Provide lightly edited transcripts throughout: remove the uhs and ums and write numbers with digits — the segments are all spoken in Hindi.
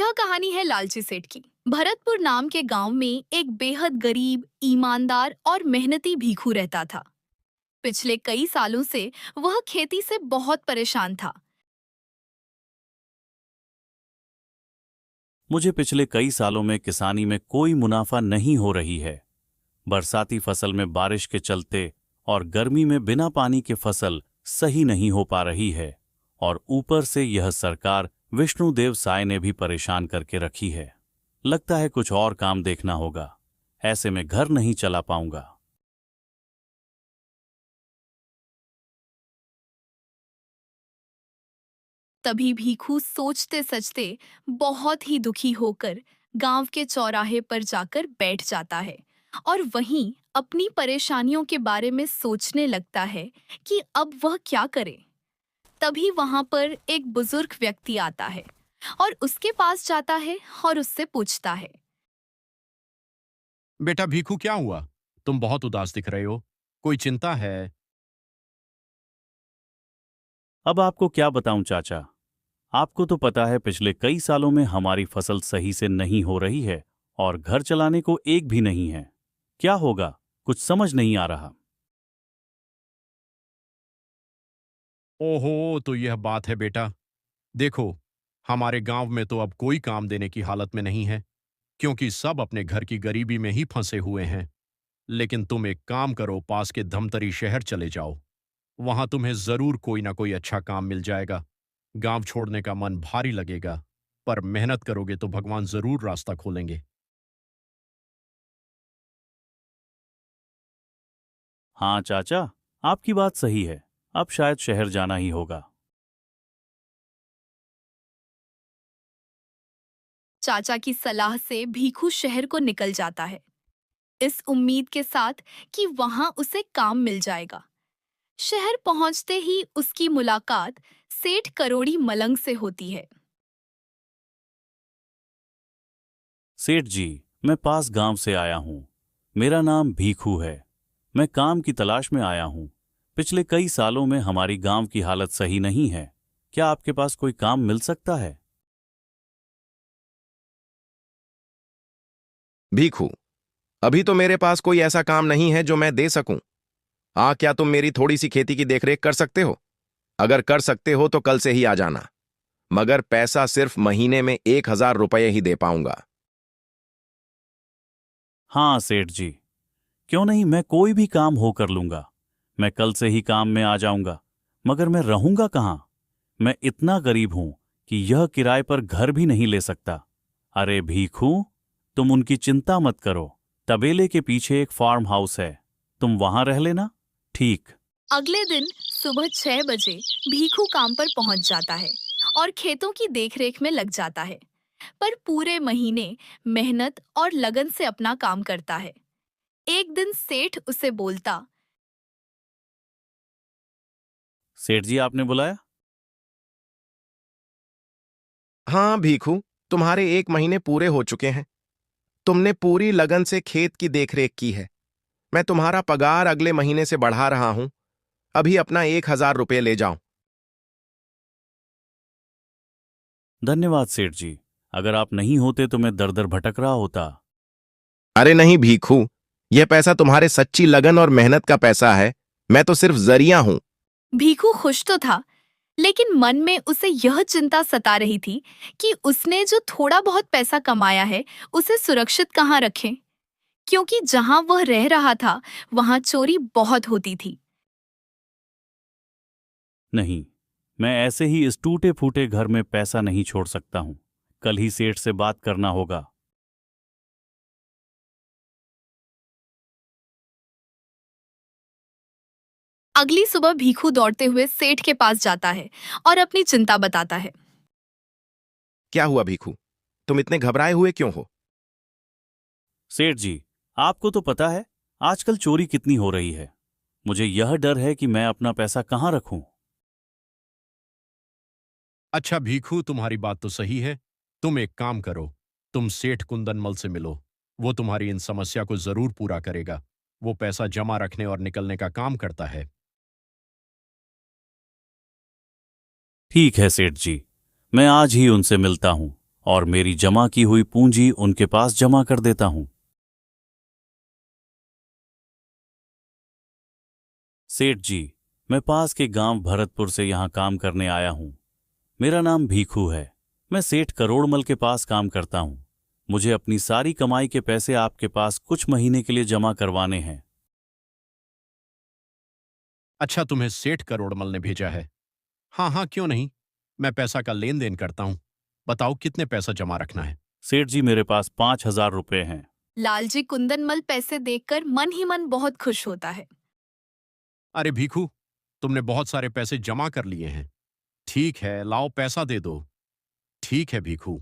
यह कहानी है लालची सेठ की। भरतपुर नाम के गांव में एक बेहद गरीब, ईमानदार और मेहनती भीखू रहता था। पिछले कई सालों से वह खेती से बहुत परेशान था। मुझे पिछले कई सालों में किसानी में कोई मुनाफा नहीं हो रही है। बरसाती फसल में बारिश के चलते और गर्मी में बिना पानी के फसल सही नहीं हो पा रही है, और ऊपर से यह सरकार विष्णुदेव साय ने भी परेशान करके रखी है। लगता है कुछ और काम देखना होगा, ऐसे में घर नहीं चला पाऊंगा। तभी भीखू सोचते सचते बहुत ही दुखी होकर गांव के चौराहे पर जाकर बैठ जाता है और वहीं अपनी परेशानियों के बारे में सोचने लगता है कि अब वह क्या करे। तभी वहां पर एक बुजुर्ग व्यक्ति आता है और उसके पास जाता है और उससे पूछता है। बेटा भीखू, क्या हुआ? तुम बहुत उदास दिख रहे हो। कोई चिंता है? अब आपको क्या बताऊं चाचा, आपको तो पता है पिछले कई सालों में हमारी फसल सही से नहीं हो रही है और घर चलाने को एक भी नहीं है। क्या होगा, कुछ समझ नहीं आ रहा। ओहो, तो यह बात है बेटा। देखो, हमारे गांव में तो अब कोई काम देने की हालत में नहीं है, क्योंकि सब अपने घर की गरीबी में ही फंसे हुए हैं। लेकिन तुम एक काम करो, पास के धमतरी शहर चले जाओ। वहां तुम्हें जरूर कोई ना कोई अच्छा काम मिल जाएगा। गांव छोड़ने का मन भारी लगेगा, पर मेहनत करोगे तो भगवान जरूर रास्ता खोलेंगे। हाँ चाचा, आपकी बात सही है। अब शायद शहर जाना ही होगा। चाचा की सलाह से भीखू शहर को निकल जाता है, इस उम्मीद के साथ कि वहां उसे काम मिल जाएगा। शहर पहुंचते ही उसकी मुलाकात सेठ करोड़ी मलंग से होती है। सेठ जी, मैं पास गांव से आया हूँ। मेरा नाम भीखू है। मैं काम की तलाश में आया हूँ। पिछले कई सालों में हमारी गांव की हालत सही नहीं है। क्या आपके पास कोई काम मिल सकता है? भीखू, अभी तो मेरे पास कोई ऐसा काम नहीं है जो मैं दे सकूं। क्या तुम मेरी थोड़ी सी खेती की देखरेख कर सकते हो? अगर कर सकते हो तो कल से ही आ जाना, मगर पैसा सिर्फ महीने में 1,000 रुपये ही दे पाऊंगा। हाँ सेठ जी, क्यों नहीं, मैं कोई भी काम हो कर लूंगा। मैं कल से ही काम में आ जाऊंगा। मगर मैं रहूंगा कहाँ? मैं इतना गरीब हूं कि यह किराए पर घर भी नहीं ले सकता। अरे भीखू, तुम उनकी चिंता मत करो। तबेले के पीछे एक फार्म हाउस है, तुम वहां रह लेना। ठीक। अगले दिन सुबह 6 बजे भीखू काम पर पहुंच जाता है और खेतों की देखरेख में लग जाता है। पर पूरे महीने मेहनत और लगन से अपना काम करता है। एक दिन सेठ उसे बोलता। सेठ जी, आपने बुलाया? हाँ भीखू, तुम्हारे 1 महीने पूरे हो चुके हैं। तुमने पूरी लगन से खेत की देखरेख की है। मैं तुम्हारा पगार अगले महीने से बढ़ा रहा हूं। अभी अपना 1,000 रुपये ले जाओ। धन्यवाद सेठ जी। अगर आप नहीं होते तो मैं दर दर भटक रहा होता। अरे नहीं भीखू, यह पैसा तुम्हारे सच्ची लगन और मेहनत का पैसा है। मैं तो सिर्फ जरिया हूं। भीखू खुश तो था, लेकिन मन में उसे यह चिंता सता रही थी कि उसने जो थोड़ा बहुत पैसा कमाया है उसे सुरक्षित कहाँ रखें, क्योंकि जहां वह रह रहा था वहां चोरी बहुत होती थी। नहीं, मैं ऐसे ही इस टूटे फूटे घर में पैसा नहीं छोड़ सकता हूं। कल ही सेठ से बात करना होगा। अगली सुबह भीखू दौड़ते हुए सेठ के पास जाता है और अपनी चिंता बताता है। क्या हुआ भीखू? तुम इतने घबराए हुए क्यों हो? सेठ जी, आपको तो पता है आजकल चोरी कितनी हो रही है। मुझे यह डर है कि मैं अपना पैसा कहाँ रखूं। अच्छा भीखू, तुम्हारी बात तो सही है। तुम एक काम करो, तुम सेठ कुंदनमल से मिलो। वो तुम्हारी इन समस्या को जरूर पूरा करेगा। वो पैसा जमा रखने और निकलने का काम करता है। ठीक है सेठ जी, मैं आज ही उनसे मिलता हूं और मेरी जमा की हुई पूंजी उनके पास जमा कर देता हूं। सेठ जी, मैं पास के गांव भरतपुर से यहां काम करने आया हूं। मेरा नाम भीखू है। मैं सेठ करोड़मल के पास काम करता हूं। मुझे अपनी सारी कमाई के पैसे आपके पास कुछ महीने के लिए जमा करवाने हैं। अच्छा, तुम्हें सेठ करोड़मल ने भेजा है? हाँ हाँ, क्यों नहीं। मैं पैसा का लेन देन करता हूं। बताओ कितने पैसा जमा रखना है। सेठ जी, मेरे पास 5,000 रुपए हैं। लालजी कुंदनमल पैसे देखकर मन ही मन बहुत खुश होता है। अरे भीखू, तुमने बहुत सारे पैसे जमा कर लिए हैं। ठीक है, लाओ पैसा दे दो। ठीक है भीखू,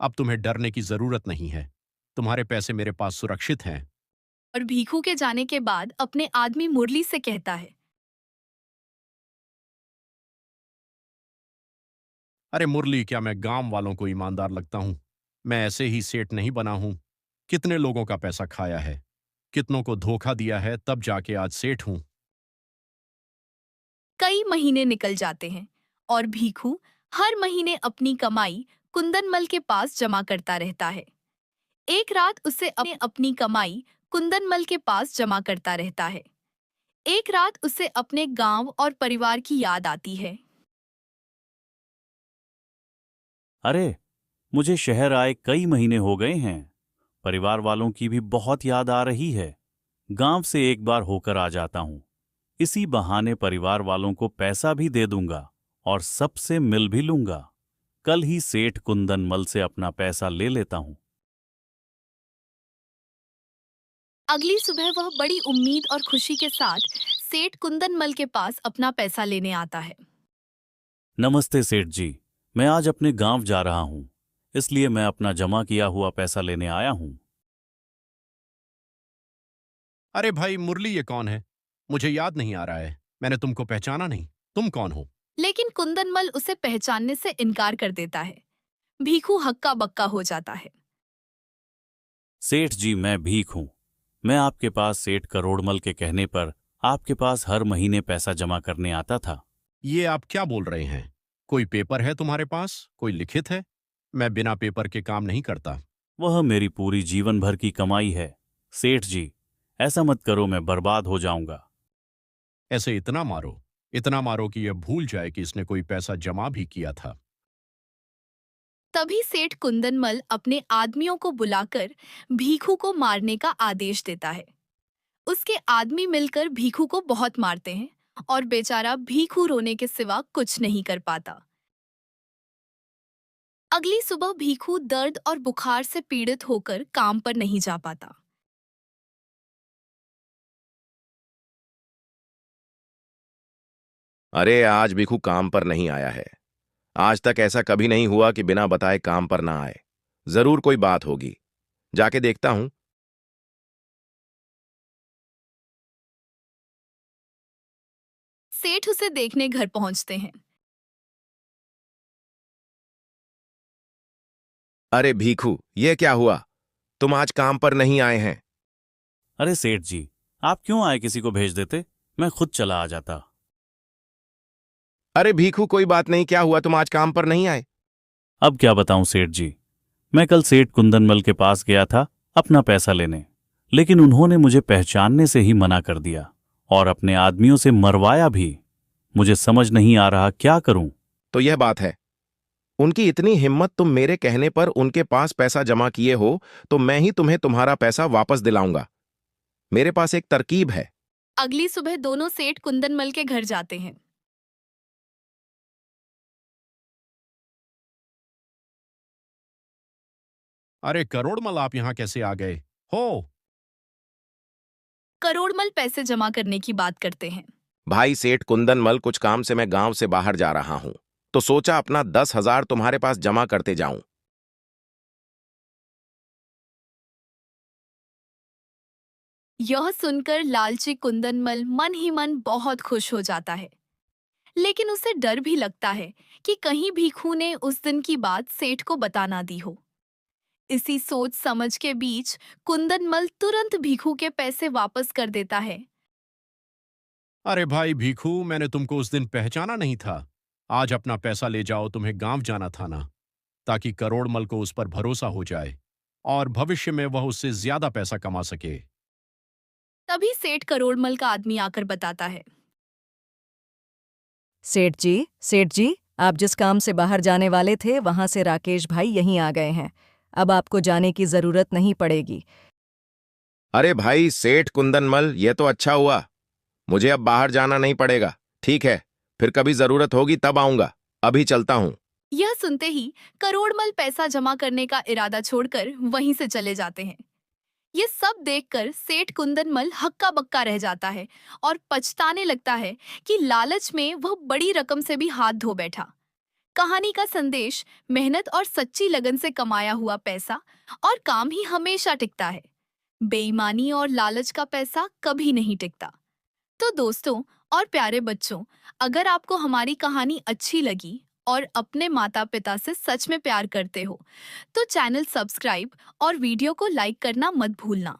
अब तुम्हें डरने की जरूरत नहीं है। तुम्हारे पैसे मेरे पास सुरक्षित हैं। और भीखू के जाने के बाद अपने आदमी मुरली से कहता है, अरे मुरली, क्या मैं गांव वालों को ईमानदार लगता हूं? मैं ऐसे ही सेठ नहीं बना हूं। कितने लोगों का पैसा खाया है, कितनों को धोखा दिया है, तब जाके आज सेठ हूं। कई महीने निकल जाते हैं और भीखू हर महीने अपनी कमाई कुंदनमल के पास जमा करता रहता है। एक रात उसे अपनी कमाई कुंदनमल के पास जमा करता रहता है। एक रात उसे अपने गांव और परिवार की याद आती है। अरे, मुझे शहर आए कई महीने हो गए हैं। परिवार वालों की भी बहुत याद आ रही है। गांव से एक बार होकर आ जाता हूं। इसी बहाने परिवार वालों को पैसा भी दे दूंगा और सबसे मिल भी लूंगा। कल ही सेठ कुंदनमल से अपना पैसा ले लेता हूं। अगली सुबह वह बड़ी उम्मीद और खुशी के साथ सेठ कुंदनमल के पास अपना पैसा लेने आता है। नमस्ते सेठ जी, मैं आज अपने गांव जा रहा हूं, इसलिए मैं अपना जमा किया हुआ पैसा लेने आया हूं। अरे भाई मुरली, ये कौन है? मुझे याद नहीं आ रहा है। मैंने तुमको पहचाना नहीं। तुम कौन हो? लेकिन कुंदनमल उसे पहचानने से इनकार कर देता है। भीखू हक्का बक्का हो जाता है। सेठ जी, मैं भीख हूं। मैं आपके पास सेठ करोड़मल के कहने पर आपके पास हर महीने पैसा जमा करने आता था। ये आप क्या बोल रहे हैं? कोई पेपर है तुम्हारे पास? कोई लिखित है? मैं बिना पेपर के काम नहीं करता। वह मेरी पूरी जीवन भर की कमाई है। सेठ जी, ऐसा मत करो, मैं बर्बाद हो जाऊंगा। ऐसे इतना मारो कि यह भूल जाए कि इसने कोई पैसा जमा भी किया था। तभी सेठ कुंदनमल अपने आदमियों को बुलाकर भीखू को मारने का आदेश देता है। उसके आदमी मिलकर भीखू को बहुत मारते हैं और बेचारा भीखू रोने के सिवा कुछ नहीं कर पाता। अगली सुबह भीखू दर्द और बुखार से पीड़ित होकर काम पर नहीं जा पाता। अरे, आज भिखू काम पर नहीं आया है। आज तक ऐसा कभी नहीं हुआ कि बिना बताए काम पर ना आए। जरूर कोई बात होगी। जाके देखता हूं। सेठ उसे देखने घर पहुंचते हैं। अरे भीखू, ये क्या हुआ? तुम आज काम पर नहीं आए हैं? अरे सेठ जी, आप क्यों आए? किसी को भेज देते, मैं खुद चला आ जाता। अरे भीखू, कोई बात नहीं, क्या हुआ? तुम आज काम पर नहीं आए? अब क्या बताऊं सेठ जी, मैं कल सेठ कुंदनमल के पास गया था अपना पैसा लेने, लेकिन उन्होंने मुझे पहचानने से ही मना कर दिया और अपने आदमियों से मरवाया भी। मुझे समझ नहीं आ रहा क्या करूं। तो यह बात है। उनकी इतनी हिम्मत, तुम मेरे कहने पर उनके पास पैसा जमा किए हो, तो मैं ही तुम्हें तुम्हारा पैसा वापस दिलाऊंगा। मेरे पास एक तरकीब है। अगली सुबह दोनों सेठ कुंदनमल के घर जाते हैं। अरे करोड़मल, आप यहां कैसे आ गए हो? करोड़मल पैसे जमा करने की बात करते हैं। भाई सेठ कुंदनमल, कुछ काम से मैं गांव से बाहर जा रहा हूं, तो सोचा अपना 10,000 तुम्हारे पास जमा करते जाऊं। यह सुनकर लालची कुंदनमल मन ही मन बहुत खुश हो जाता है। लेकिन उसे डर भी लगता है कि कहीं भीखू ने उस दिन की बात सेठ को बता ना दी हो। इसी सोच समझ के बीच कुंदनमल तुरंत भीखू के पैसे वापस कर देता है। अरे भाई भीखू, मैंने तुमको उस दिन पहचाना नहीं था। आज अपना पैसा ले जाओ, तुम्हें गांव जाना था ना। ताकि करोड़मल को उस पर भरोसा हो जाए और भविष्य में वह उससे ज्यादा पैसा कमा सके। तभी सेठ करोड़मल का आदमी आकर बताता है। सेठ जी, आप जिस काम से बाहर जाने वाले थे वहां से राकेश भाई यहीं आ गए हैं। अब आपको जाने की जरूरत नहीं पड़ेगी। अरे भाई सेठ कुंदनमल, ये तो अच्छा हुआ। मुझे अब बाहर जाना नहीं पड़ेगा। ठीक है, फिर कभी जरूरत होगी तब आऊंगा। अभी चलता हूं। यह सुनते ही करोड़मल पैसा जमा करने का इरादा छोड़कर वहीं से चले जाते हैं। ये सब देखकर सेठ कुंदनमल हक्का बक्का रह जाता है और पछताने लगता है कि लालच में वह बड़ी रकम से भी हाथ धो बैठा। कहानी का संदेश, मेहनत और सच्ची लगन से कमाया हुआ पैसा और काम ही हमेशा टिकता है। बेईमानी और लालच का पैसा कभी नहीं टिकता। तो दोस्तों और प्यारे बच्चों, अगर आपको हमारी कहानी अच्छी लगी और अपने माता पिता से सच में प्यार करते हो तो चैनल सब्सक्राइब और वीडियो को लाइक करना मत भूलना।